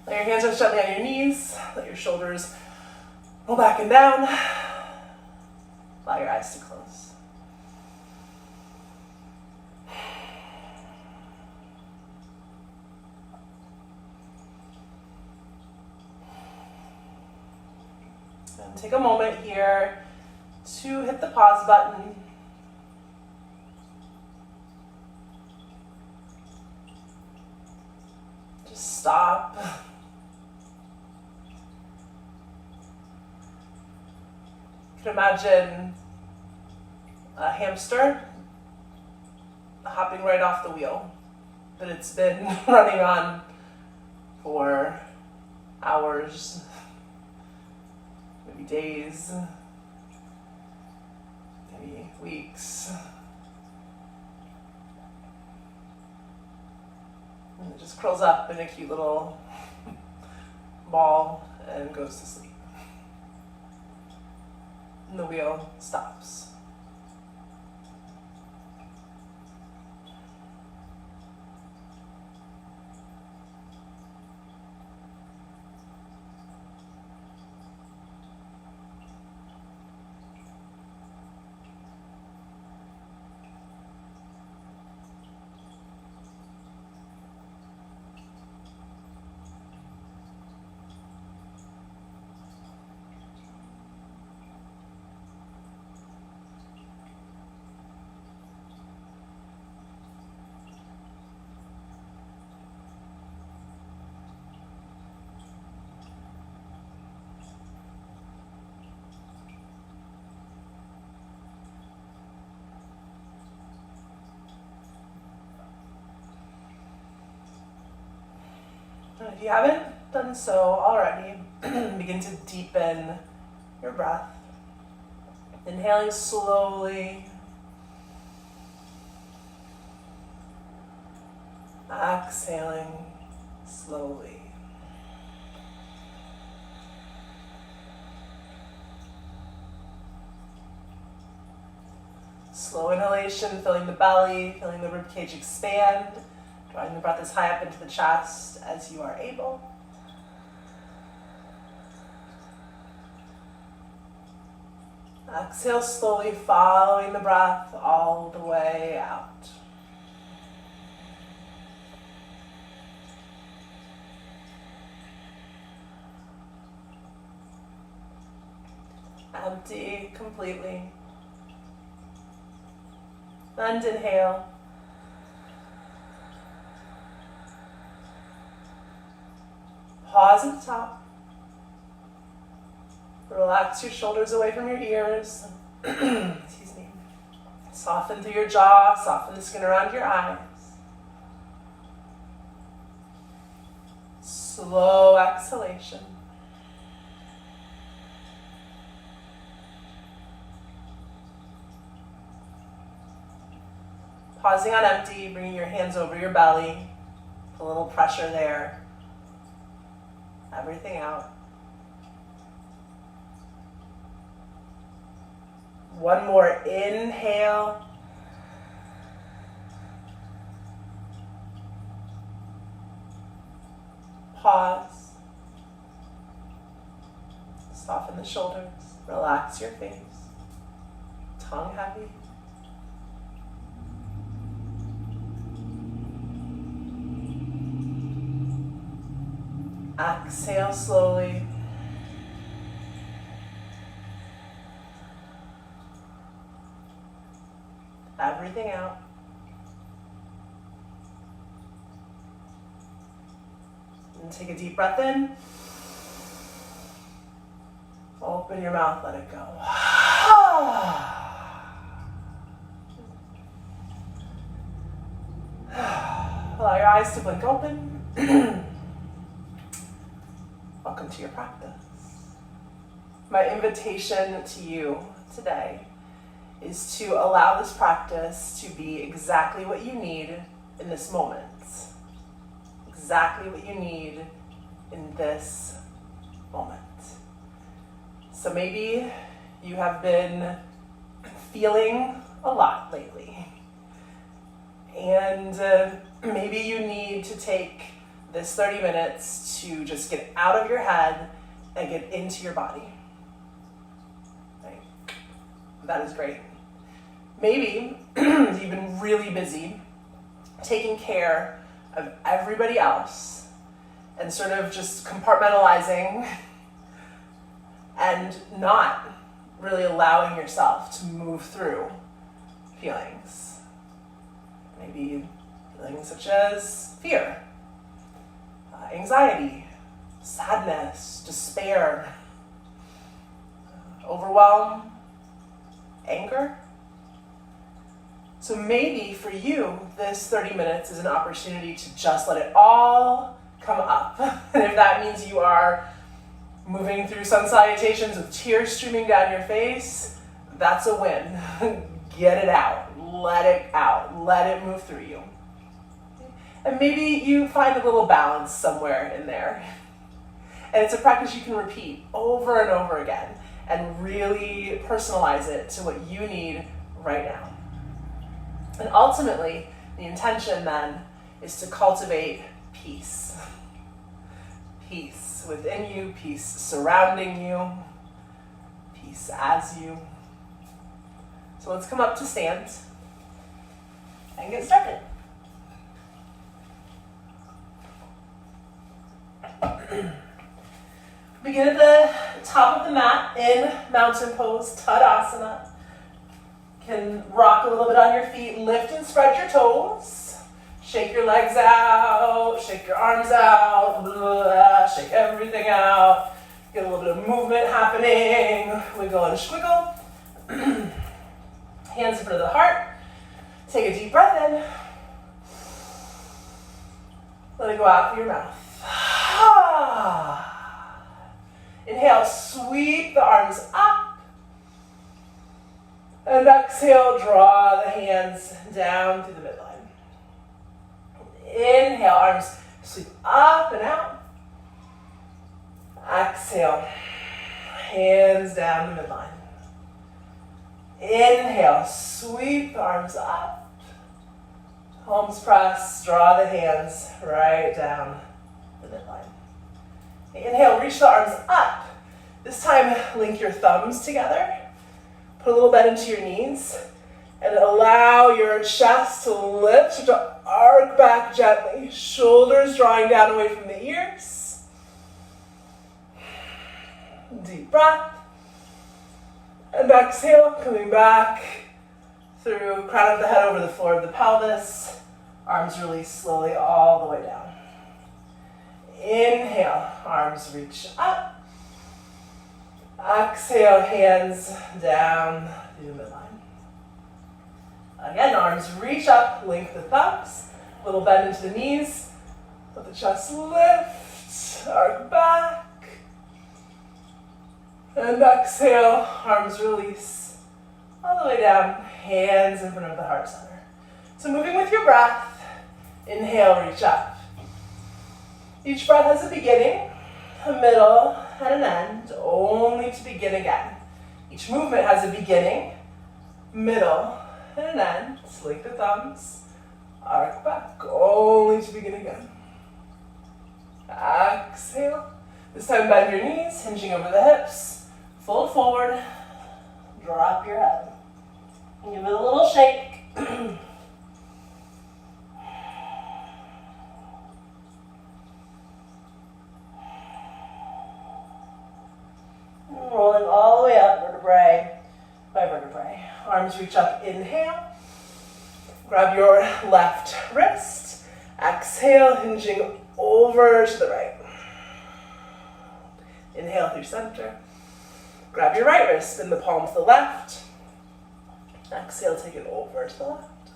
Let your hands rest gently on your knees. Let your shoulders roll back and down. Allow your eyes to close. And take a moment here to hit the pause button. Just stop. You can imagine a hamster hopping right off the wheel that it's been running on for hours, maybe days, maybe weeks. And it just curls up in a cute little ball and goes to sleep. And the wheel stops. And if you haven't done so already, begin to deepen your breath. Inhaling slowly. Exhaling slowly. Slow inhalation, filling the belly, feeling the ribcage expand, drawing the breath as high up into the chest as you are able. Exhale slowly, following the breath all the way out. Empty completely. And inhale. Pause at the top. Relax your shoulders away from your ears. Excuse me. Soften through your jaw, soften the skin around your eyes. Slow exhalation. Pausing on empty, bringing your hands over your belly. A little pressure there. Everything out. One more inhale. Pause. Soften the shoulders. Relax your face. Tongue heavy. Exhale slowly. Everything out. And take a deep breath in. Open your mouth, let it go. Allow your eyes to blink open. Welcome to your practice. My invitation to you today is to allow this practice to be exactly what you need in this moment. Exactly what you need in this moment. So maybe you have been feeling a lot lately. And maybe you need to take this 30 minutes to just get out of your head and get into your body. Right? That is great. Maybe you've been really busy taking care of everybody else and sort of just compartmentalizing and not really allowing yourself to move through feelings. Maybe feelings such as fear, anxiety, sadness, despair, overwhelm, anger. So maybe for you, this 30 minutes is an opportunity to just let it all come up. And if that means you are moving through sun salutations with tears streaming down your face, that's a win. Get it out. Let it move through you. And maybe you find a little balance somewhere in there. And it's a practice you can repeat over and over again and really personalize it to what you need right now. And ultimately, the intention then is to cultivate peace. Peace within you, peace surrounding you, peace as you. So let's come up to stand and get started. Begin at the top of the mat in mountain pose, Tadasana. You can rock a little bit on your feet, lift and spread your toes. Shake your legs out, shake your arms out, shake everything out. Get a little bit of movement happening. Wiggle and squiggle. Hands in front of the heart. Take a deep breath in. Let it go out through your mouth. Inhale, sweep the arms up. And exhale, draw the hands down through the midline. Inhale, arms sweep up and out. Exhale, hands down the midline. Inhale, sweep the arms up. Palms press, draw the hands right down the midline. Inhale, reach the arms up. This time, link your thumbs together. Put a little bend into your knees. And allow your chest to lift, to arc back gently. Shoulders drawing down away from the ears. Deep breath. And exhale, coming back through crown of the head over the floor of the pelvis. Arms release slowly all the way down. Inhale, arms reach up. Exhale, hands down through the midline. Again, arms reach up, link the thumbs, little bend into the knees, let the chest lift, arc back. And exhale, arms release all the way down, hands in front of the heart center. So moving with your breath, inhale, reach up. Each breath has a beginning, a middle, and an end, only to begin again. Each movement has a beginning, middle, and an end. Link the thumbs, arc back, only to begin again. Exhale. This time bend your knees, hinging over the hips. Fold forward, drop your head. Give it a little shake. Rolling all the way up, vertebrae by vertebrae. Arms reach up, inhale. Grab your left wrist. Exhale, hinging over to the right. Inhale through center. Grab your right wrist, bend the palm to the left. Exhale, take it over to the left.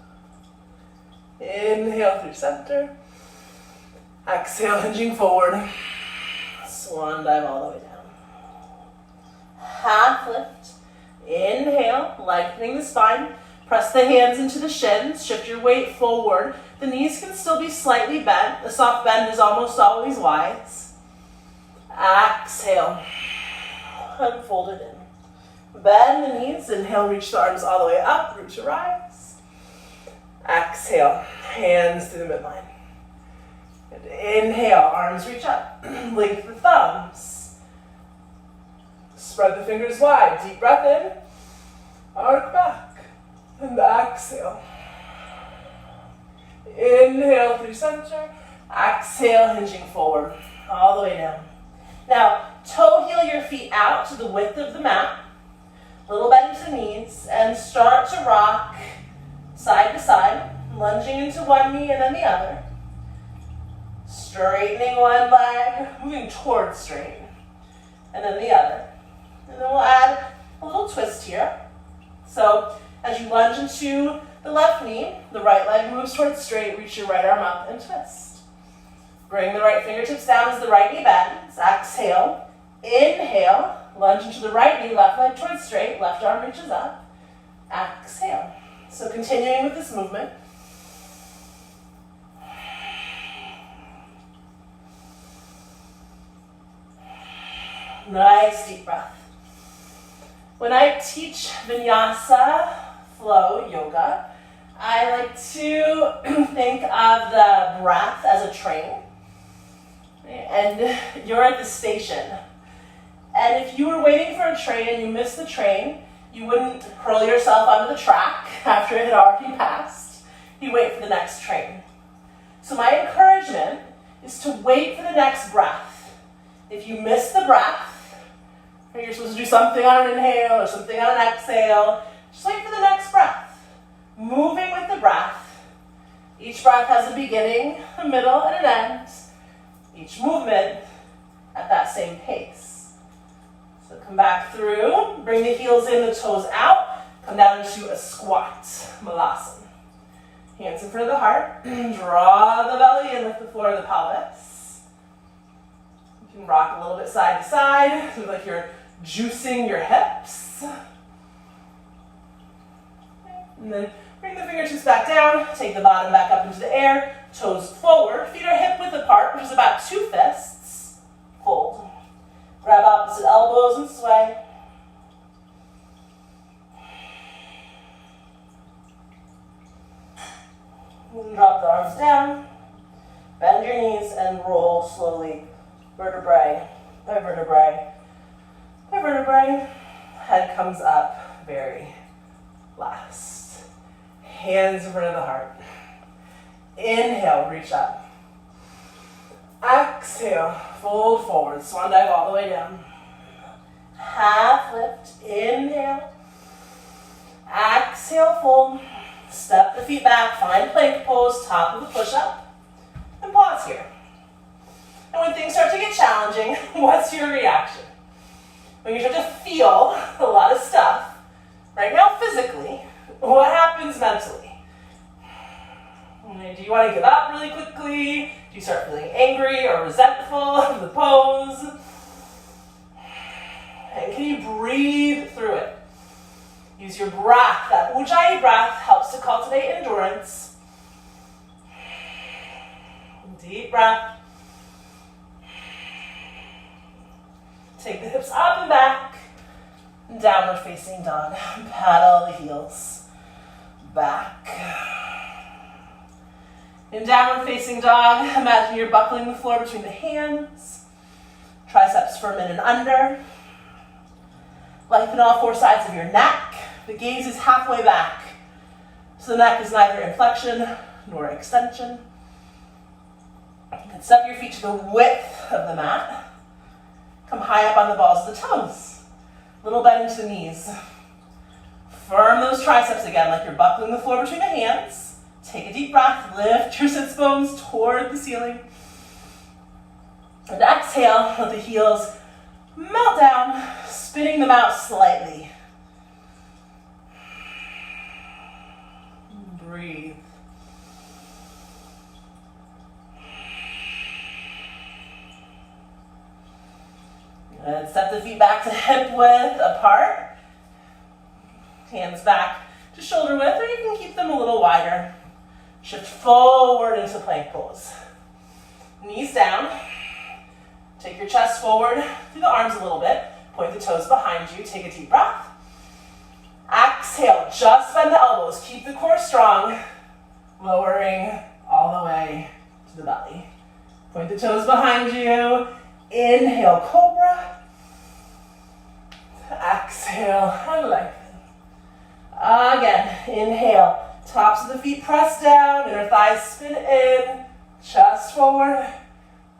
Inhale through center. Exhale, hinging forward. Swan dive all the way down. Half lift. Inhale, lengthening the spine. Press the hands into the shins. Shift your weight forward. The knees can still be slightly bent. The soft bend is almost always wise. Exhale. Unfold it in. Bend the knees. Inhale, reach the arms all the way up. Root to rise. Exhale. Hands to the midline. And inhale, arms reach up. Link the thumbs. Spread the fingers wide. Deep breath in. Arc back. And exhale. Inhale through center. Exhale, hinging forward. All the way down. Now, toe heel your feet out to the width of the mat. Little bend to the knees. And start to rock side to side. Lunging into one knee and then the other. Straightening one leg. Moving towards straight. And then the other. And then we'll add a little twist here. So, as you lunge into the left knee, the right leg moves towards straight. Reach your right arm up and twist. Bring the right fingertips down as the right knee bends. Exhale. Inhale. Lunge into the right knee, left leg towards straight. Left arm reaches up. Exhale. So continuing with this movement. Nice deep breath. When I teach vinyasa flow yoga, I like to think of the breath as a train. And you're at the station. And if you were waiting for a train and you missed the train, you wouldn't hurl yourself onto the track after it had already passed. You wait for the next train. So my encouragement is to wait for the next breath. If you miss the breath, or you're supposed to do something on an inhale or something on an exhale, just wait for the next breath. Moving with the breath. Each breath has a beginning, a middle, and an end. Each movement at that same pace. So come back through, bring the heels in, the toes out, come down into a squat, malasana. Hands in front of the heart, draw the belly in, lift the floor of the pelvis. You can rock a little bit side to side, so like you're juicing your hips. And then bring the fingertips back down, take the bottom back up into the air, toes forward, feet are hip width apart, which is about 2 fists. Hold. Grab opposite elbows and sway. And drop the arms down, bend your knees and roll slowly, vertebrae by vertebrae by vertebrae. Head comes up very last. Hands in front of the heart. Inhale, reach up. Exhale, fold forward, swan dive all the way down. Half lift, inhale. Exhale, fold. Step the feet back, find plank pose, top of the push-up, and pause here. And when things start to get challenging, what's your reaction? When you start to feel a lot of stuff, right now physically, what happens mentally? Do you want to give up really quickly? Do you start feeling angry or resentful of the pose? And can you breathe through it? Use your breath. That Ujjayi breath helps to cultivate endurance. Deep breath. Take the hips up and back. Downward facing dog. Paddle the heels back. In downward facing dog, imagine you're buckling the floor between the hands. Triceps firm in and under. Lengthen all 4 sides of your neck. The gaze is halfway back. So the neck is neither inflection nor extension. You can step your feet to the width of the mat. Come high up on the balls of the toes. Little bend into the knees. Firm those triceps again like you're buckling the floor between the hands. Take a deep breath. Lift your sits bones toward the ceiling. And exhale, let the heels melt down, spinning them out slightly. Breathe. And step the feet back to hip width apart. Hands back to shoulder width, or you can keep them a little wider. Shift forward into plank pose. Knees down. Take your chest forward through the arms a little bit. Point the toes behind you. Take a deep breath. Exhale, just bend the elbows. Keep the core strong. Lowering all the way to the belly. Point the toes behind you. Inhale, cobra. Exhale, and lengthen. Again, inhale. Tops of the feet press down, inner thighs spin in, chest forward.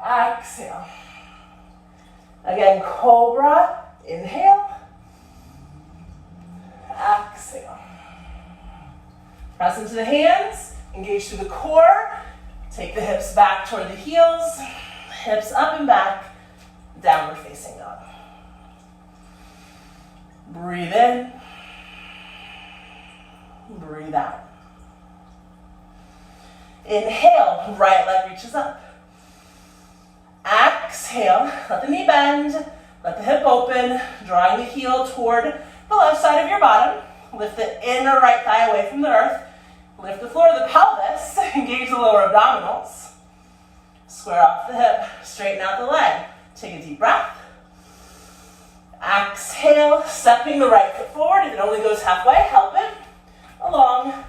Exhale. Again, cobra. Inhale. Exhale. Press into the hands. Engage through the core. Take the hips back toward the heels. Hips up and back. Downward facing dog. Breathe in. Breathe out. Inhale, right leg reaches up. Exhale, let the knee bend, let the hip open, drawing the heel toward the left side of your bottom. Lift the inner right thigh away from the earth. Lift the floor of the pelvis, engage the lower abdominals. Square off the hip, straighten out the leg. Take a deep breath. Exhale, stepping the right foot forward. If it only goes halfway, help it along.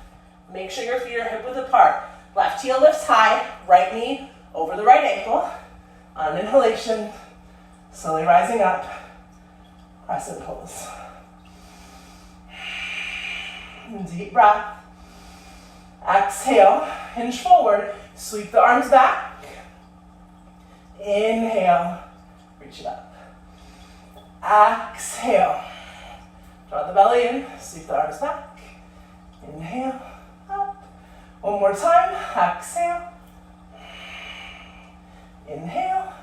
Make sure your feet are hip width apart. Left heel lifts high, right knee over the right ankle. On an inhalation, slowly rising up, crescent pose. Deep breath. Exhale, hinge forward, sweep the arms back. Inhale, reach it up. Exhale, draw the belly in, sweep the arms back. Inhale, up. One more time, exhale. Inhale.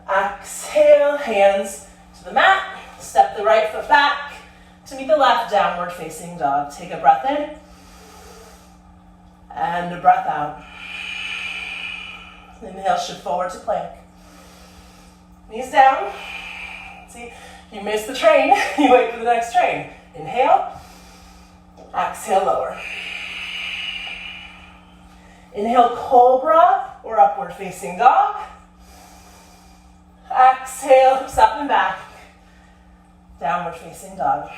Exhale, hands to the mat. Step the right foot back to meet the left, downward facing dog. Take a breath in and a breath out. Inhale, shift forward to plank. Knees down. See, you missed the train, you wait for the next train. Inhale, exhale, lower. Inhale, cobra or upward facing dog. Exhale, hips up and back. Downward facing dog.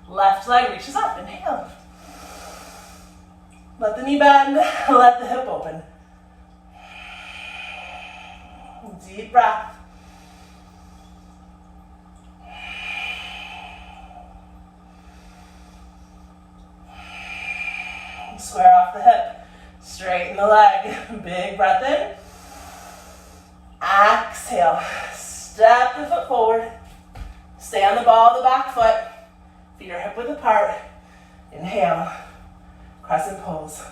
Left leg reaches up, inhale. Let the knee bend, let the hip open. Deep breath. Square off the hip, straighten the leg, big breath in. Exhale, step the foot forward, stay on the ball of the back foot, feet are hip width apart. Inhale, crescent pose.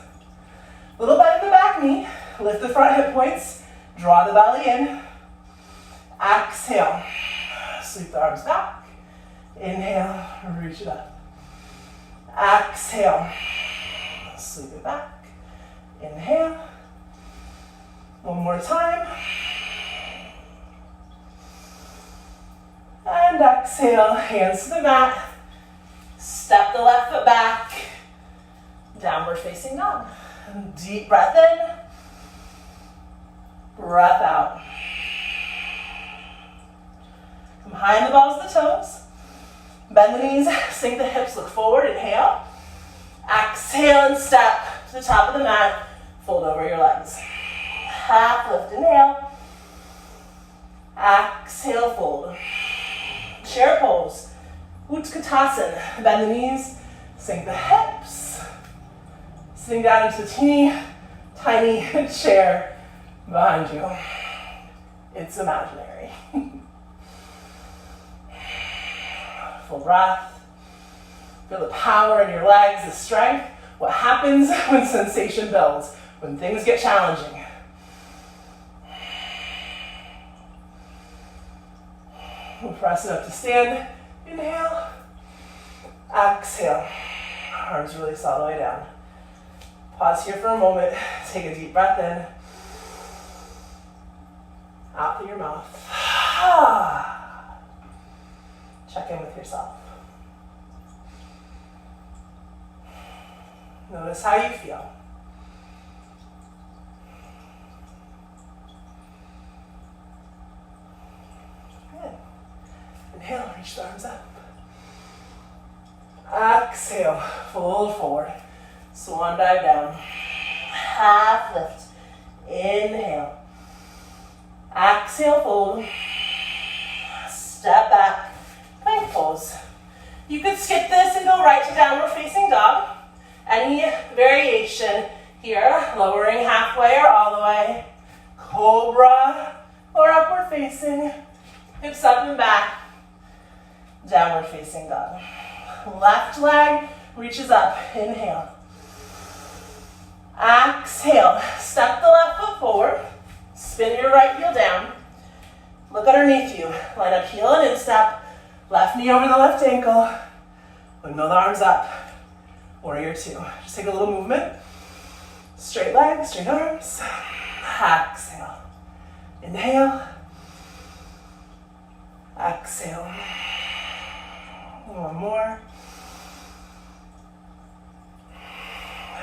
Little bend in the back knee, lift the front hip points, draw the belly in. Exhale, sweep the arms back. Inhale, reach it up. Exhale, sweep it back. Inhale. One more time. And exhale, hands to the mat. Step the left foot back. Downward facing dog. Deep breath in. Breath out. Come high in the balls of the toes. Bend the knees, sink the hips, look forward, inhale. Exhale and step to the top of the mat. Fold over your legs. Half lift, inhale. Exhale, fold. Chair pose. Utkatasana. Bend the knees, sink the hips. Sitting down into the teeny, tiny chair behind you. It's imaginary. Full breath. Feel the power in your legs, the strength. What happens when sensation builds, when things get challenging. We'll press it up to stand. Inhale. Exhale. Arms release all the way down. Pause here for a moment. Take a deep breath in. Out through your mouth. Check in with yourself. Notice how you feel. Good. Inhale, reach the arms up. Exhale, fold forward. Swan dive down. Half lift. Inhale. Exhale, fold. Step back, plank pose. You could skip this and go right to downward facing dog. Any variation here, lowering halfway or all the way. Cobra or upward facing. Hips up and back. Downward facing dog. Left leg reaches up. Inhale. Exhale. Step the left foot forward. Spin your right heel down. Look underneath you. Line up heel and instep. Left knee over the left ankle. Windmill the arms up. Warrior two. Just take a little movement. Straight legs, straight arms. Exhale. Inhale. Exhale. One more.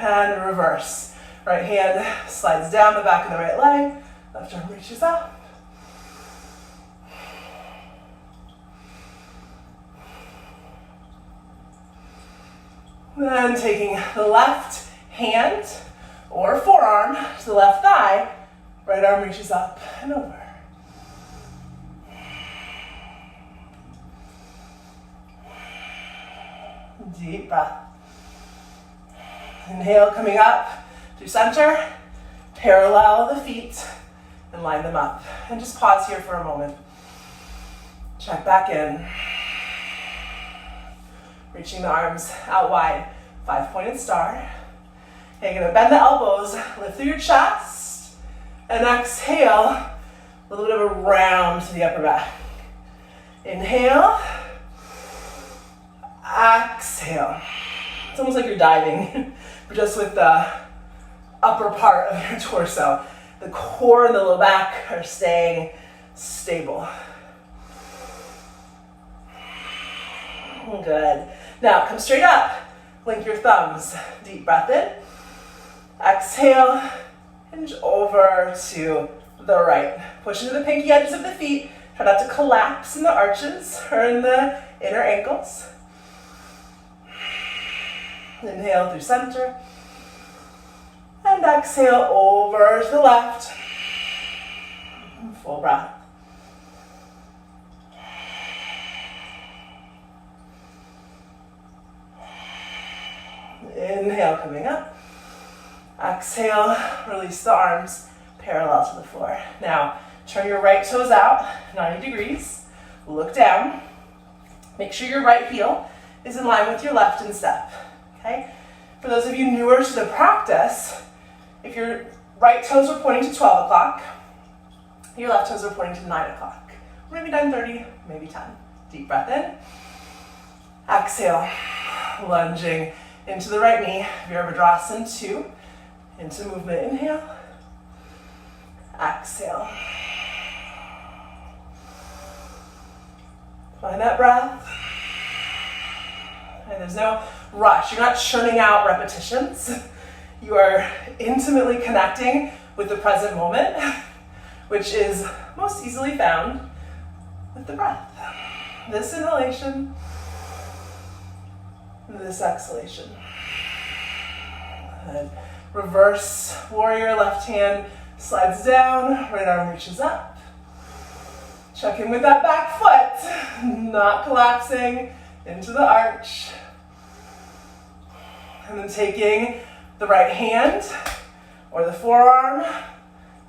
And reverse. Right hand slides down the back of the right leg. Left arm reaches up. Then taking the left hand or forearm to the left thigh, right arm reaches up and over. Deep breath. Inhale, coming up through center, parallel the feet and line them up. And just pause here for a moment. Check back in. Reaching the arms out wide, 5-pointed star. Okay, you're gonna bend the elbows, lift through your chest, and exhale, a little bit of a round to the upper back. Inhale, exhale. It's almost like you're diving, but just with the upper part of your torso. The core and the low back are staying stable. Good. Now, come straight up. Link your thumbs. Deep breath in. Exhale. Hinge over to the right. Push into the pinky edges of the feet. Try not to collapse in the arches or in the inner ankles. Inhale through center. And exhale over to the left. Full breath. Inhale, coming up. Exhale, release the arms parallel to the floor. Now, turn your right toes out, 90 degrees. Look down. Make sure your right heel is in line with your left in step. Okay? For those of you newer to the practice, if your right toes are pointing to 12 o'clock, your left toes are pointing to 9 o'clock. Maybe 9:30, maybe 10. Deep breath in. Exhale, lunging into the right knee, Virabhadrasana 2, into movement, inhale, exhale. Find that breath. And there's no rush, you're not churning out repetitions. You are intimately connecting with the present moment, which is most easily found with the breath. This inhalation, this exhalation. And reverse warrior, left hand slides down, right arm reaches up. Check in with that back foot, not collapsing into the arch. And then taking the right hand or the forearm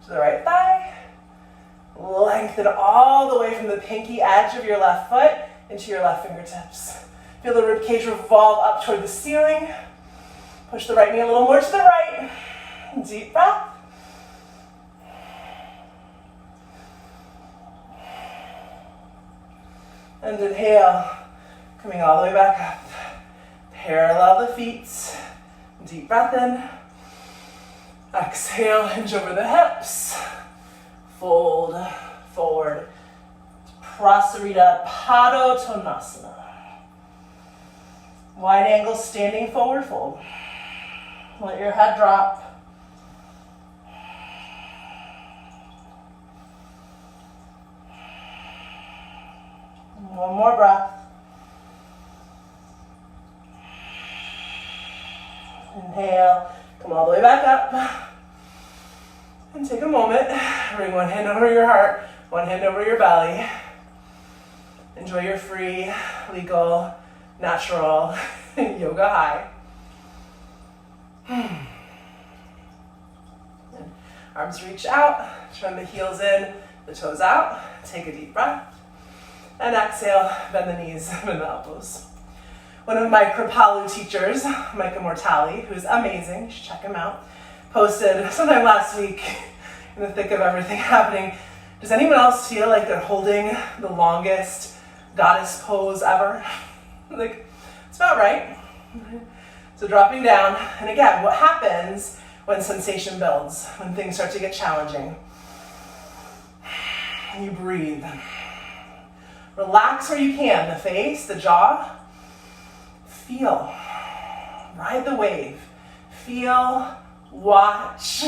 to the right thigh. Lengthen all the way from the pinky edge of your left foot into your left fingertips. Feel the ribcage revolve up toward the ceiling. Push the right knee a little more to the right. Deep breath. And inhale, coming all the way back up. Parallel the feet. Deep breath in. Exhale, hinge over the hips. Fold forward. Prasarita Padottanasana. Wide angle standing forward fold. Let your head drop. One more breath. Inhale, come all the way back up. And And take a moment, bring one hand over your heart, one hand over your belly. Enjoy your free, legal, natural yoga high. And arms reach out, turn the heels in, the toes out. Take a deep breath. And exhale, bend the knees, bend the elbows. One of my Kripalu teachers, Micah Mortali, who's amazing, you should check him out, posted sometime last week in the thick of everything happening. Does anyone else feel like they're holding the longest goddess pose ever? Like, it's about right. So dropping down, and again, what happens when sensation builds, when things start to get challenging? You breathe. Relax where you can, the face, the jaw. Feel. Ride the wave. Feel, watch,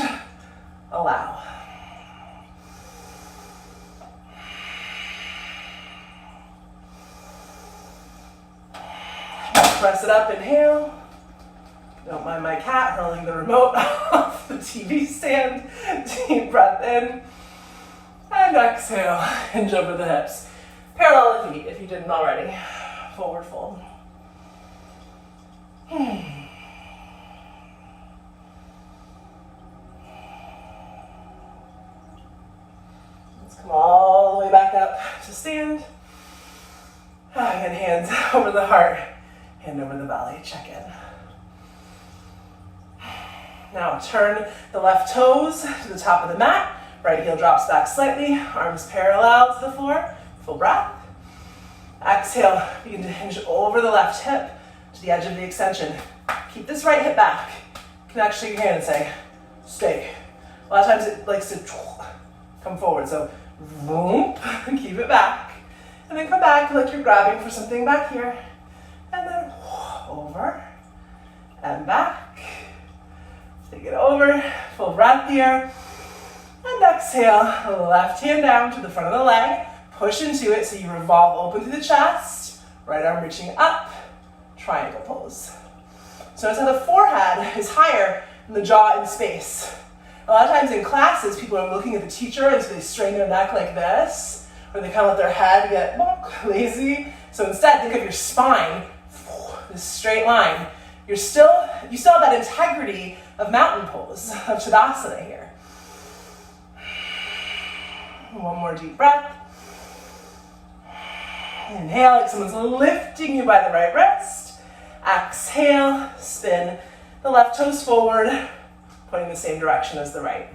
allow. Press it up, inhale. Don't mind my cat hurling the remote off the TV stand. Deep breath in. And exhale, hinge over the hips. Parallel the feet if you didn't already. Forward fold. Let's come all the way back up to stand. Again, hands over the heart. Hand over the belly, check in. Now turn the left toes to the top of the mat. Right heel drops back slightly, arms parallel to the floor. Full breath. Exhale, begin to hinge over the left hip to the edge of the extension. Keep this right hip back. You can actually shake your hand and say, stay. A lot of times it likes to come forward, so boom, keep it back. And then come back like you're grabbing for something back here. And then over and back. Take it over, full breath here. And exhale, left hand down to the front of the leg. Push into it so you revolve open through the chest. Right arm reaching up, triangle pose. So notice how the forehead is higher than the jaw in space. A lot of times in classes, people are looking at the teacher and so they strain their neck like this, or they kind of let their head get lazy. So instead, think of your spine, this straight line. You still have that integrity of mountain pose, of Tadasana here. One more deep breath. Inhale like someone's lifting you by the right wrist. Exhale, spin the left toes forward, pointing the same direction as the right.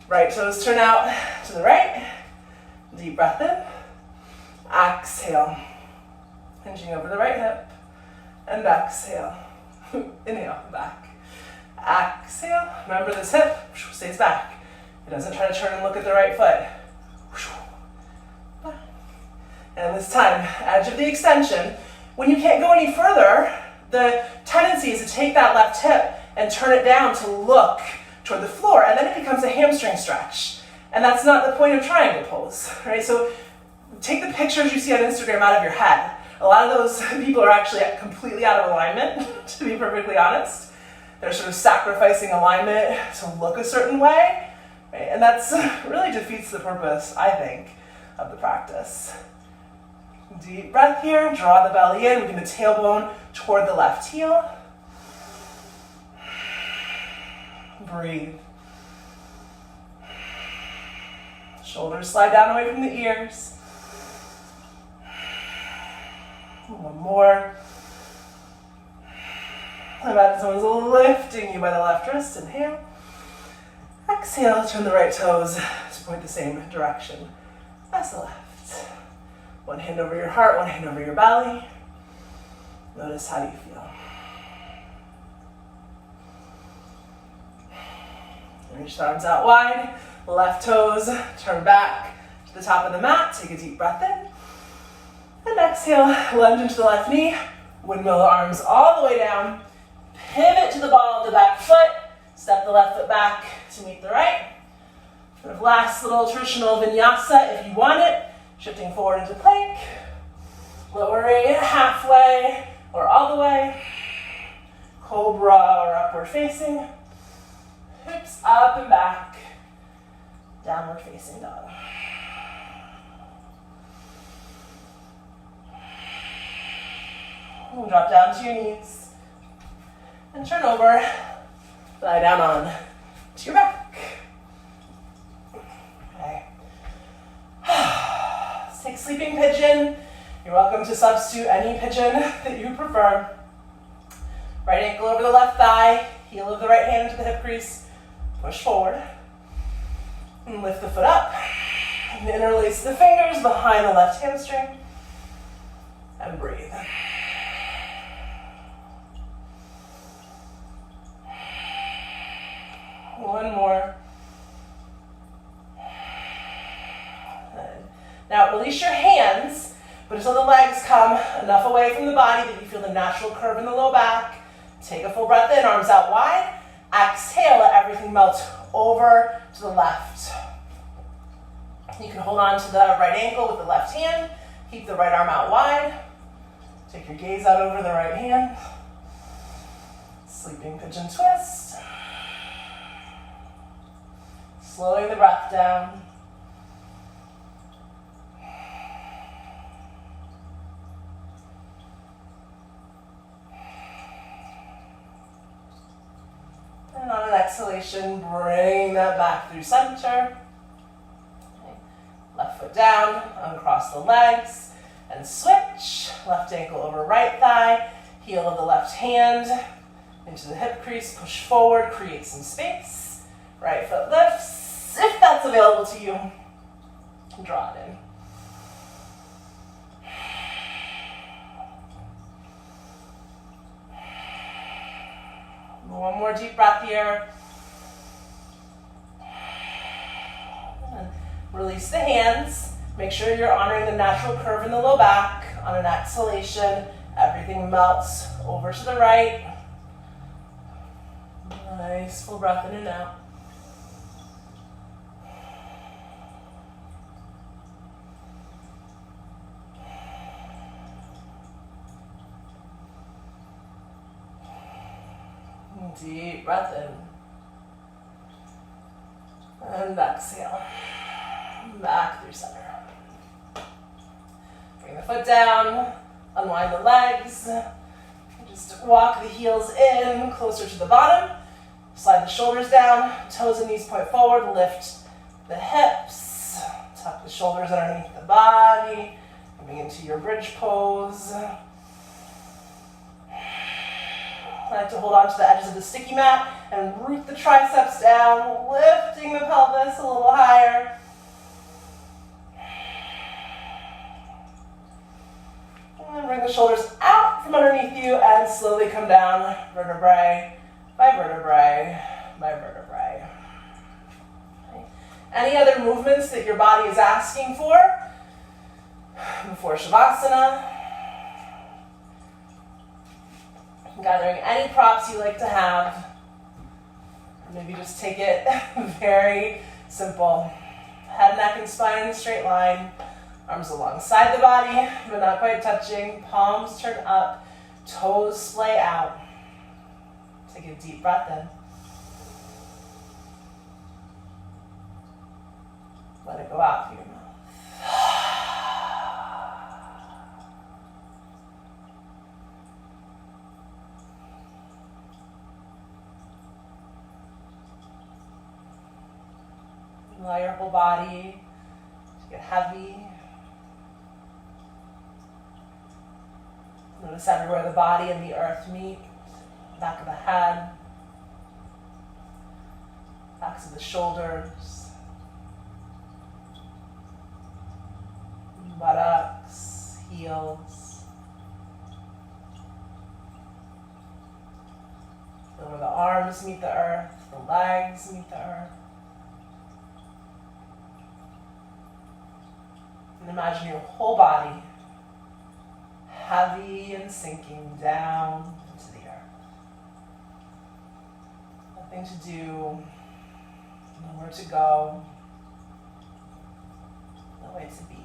Right toes turn out to the right. Deep breath in. Exhale. Hinging over the right hip. And exhale. Inhale, back. Exhale. Remember this hip stays back. It doesn't try to turn and look at the right foot. And this time, edge of the extension. When you can't go any further, the tendency is to take that left hip and turn it down to look toward the floor, and then it becomes a hamstring stretch. And that's not the point of triangle pose, right? So take the pictures you see on Instagram out of your head. A lot of those people are actually completely out of alignment, to be perfectly honest. They're sort of sacrificing alignment to look a certain way, right? And that's really defeats the purpose, I think, of the practice. Deep breath here, draw the belly in, moving the tailbone toward the left heel. Breathe. Shoulders slide down away from the ears. One more. Imagine someone's lifting you by the left wrist. Inhale. Exhale, turn the right toes to point the same direction as the left. One hand over your heart, one hand over your belly. Notice how you feel. Reach the arms out wide. Left toes turn back to the top of the mat. Take a deep breath in. And exhale, lunge into the left knee. Windmill the arms all the way down. Pivot to the ball of the back foot. Step the left foot back to meet the right. Sort of last little traditional vinyasa if you want it. Shifting forward into plank. Lowering it halfway or all the way. Cobra or upward facing. Hips up and back. Downward facing dog. And drop down to your knees. And turn over. Lie down on to your back. Okay. Let's take sleeping pigeon. You're welcome to substitute any pigeon that you prefer. Right ankle over the left thigh. Heel of the right hand into the hip crease. Push forward. And lift the foot up. And interlace the fingers behind the left hamstring. And breathe. One more. Good. Now release your hands, but just let the legs come enough away from the body that you feel the natural curve in the low back. Take a full breath in, arms out wide. Exhale, let everything melt over to the left. You can hold on to the right ankle with the left hand. Keep the right arm out wide. Take your gaze out over the right hand. Sleeping pigeon twist. Slowing the breath down. And on an exhalation, bring that back through center. Okay. Left foot down, uncross the legs, and switch. Left ankle over right thigh, heel of the left hand into the hip crease, push forward, create some space. Right foot lifts, if that's available to you. Draw it in. One more deep breath here. And release the hands. Make sure you're honoring the natural curve in the low back. On an exhalation, everything melts over to the right. Nice full breath in and out. Deep breath in. And exhale. Back through center. Bring the foot down. Unwind the legs. Just walk the heels in, closer to the bottom. Slide the shoulders down. Toes and knees point forward. Lift the hips. Tuck the shoulders underneath the body. Coming into your bridge pose. I like to hold on to the edges of the sticky mat and root the triceps down, lifting the pelvis a little higher. And then bring the shoulders out from underneath you and slowly come down, vertebrae by vertebrae by vertebrae. Okay. Any other movements that your body is asking for before Shavasana? Gathering any props you like to have. Maybe just take it very simple. Head, neck, and spine in a straight line. Arms alongside the body, but not quite touching. Palms turn up. Toes splay out. Take a deep breath in. Let it go out through your mouth. Allow your whole body to get heavy. Notice everywhere the body and the earth meet. Back of the head. Backs of the shoulders. Buttocks, heels. Feel where the arms meet the earth, the legs meet the earth. And imagine your whole body heavy and sinking down into the earth. Nothing to do, nowhere to go, no way to be.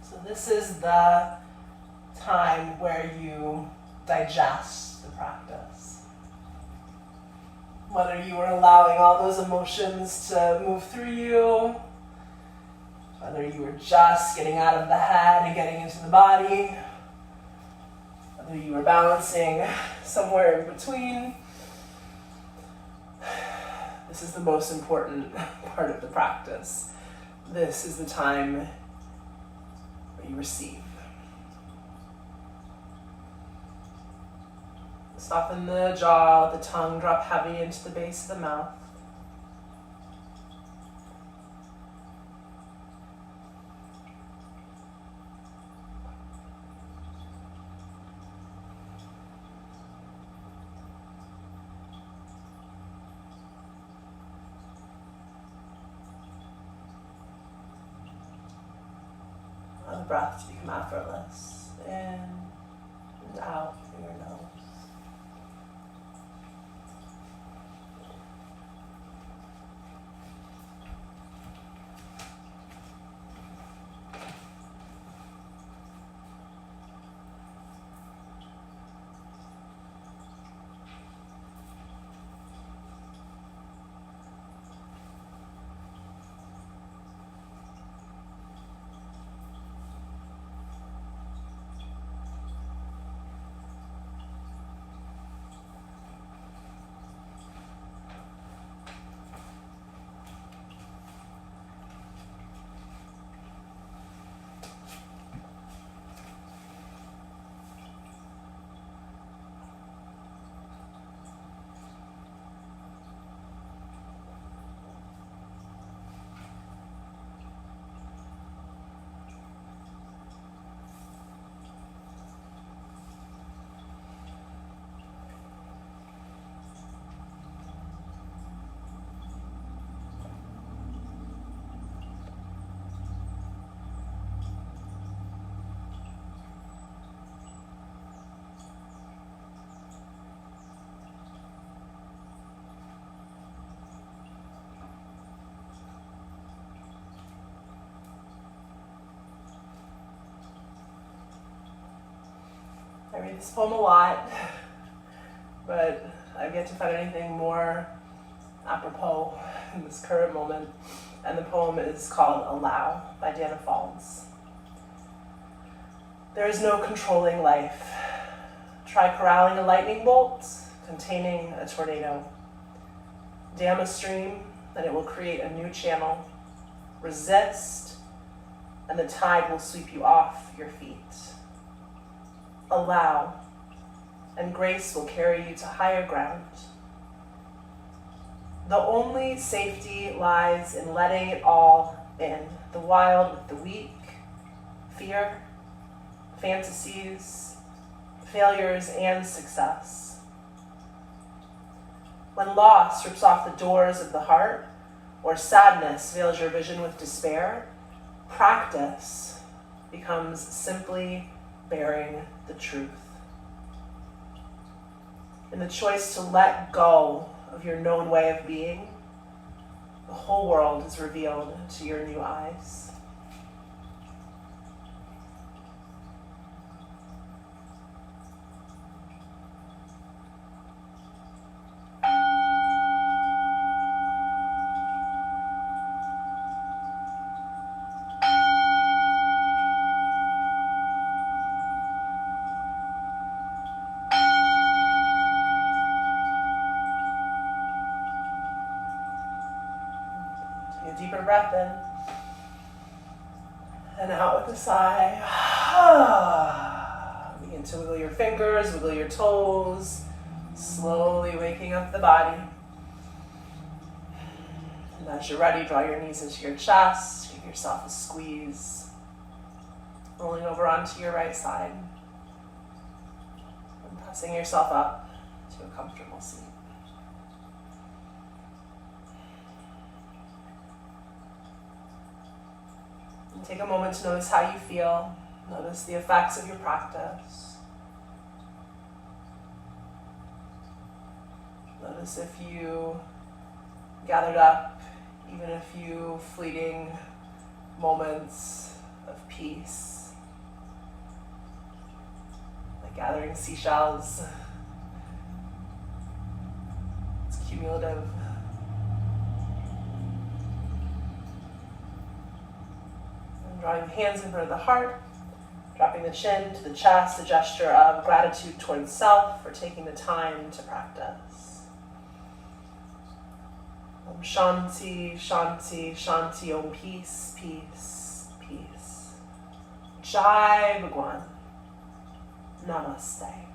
So This is the time where you digest the practice. Whether you are allowing all those emotions to move through you, whether you were just getting out of the head and getting into the body, whether you were balancing somewhere in between, this is the most important part of the practice. This is the time where you receive. Soften the jaw, the tongue drop heavy into the base of the mouth. Allow the breath to become effortless. In and out through your nose. I read this poem a lot, but I've yet to find anything more apropos in this current moment. And the poem is called Allow by Dana Falls. There is no controlling life. Try corralling a lightning bolt, containing a tornado. Dam a stream, and it will create a new channel. Resist, and the tide will sweep you off your feet. Allow, and grace will carry you to higher ground. The only safety lies in letting it all in, the wild with the weak, fear, fantasies, failures, and success. When loss rips off the doors of the heart, or sadness veils your vision with despair, practice becomes simply bearing the truth. In the choice to let go of your known way of being, the whole world is revealed to your new eyes. Deeper breath in and out with a sigh. Begin to wiggle your fingers, wiggle your toes, slowly waking up the body. And as you're ready, draw your knees into your chest, give yourself a squeeze, rolling over onto your right side and pressing yourself up to a comfortable seat. Take a moment to notice how you feel. Notice the effects of your practice. Notice if you gathered up even a few fleeting moments of peace gathering seashells. It's cumulative. And drawing the hands in front of the heart, dropping the chin to the chest, a gesture of gratitude towards self for taking the time to practice. Om Shanti, Shanti, Shanti, Om peace, peace, peace. Jai Bhagwan. Namaste.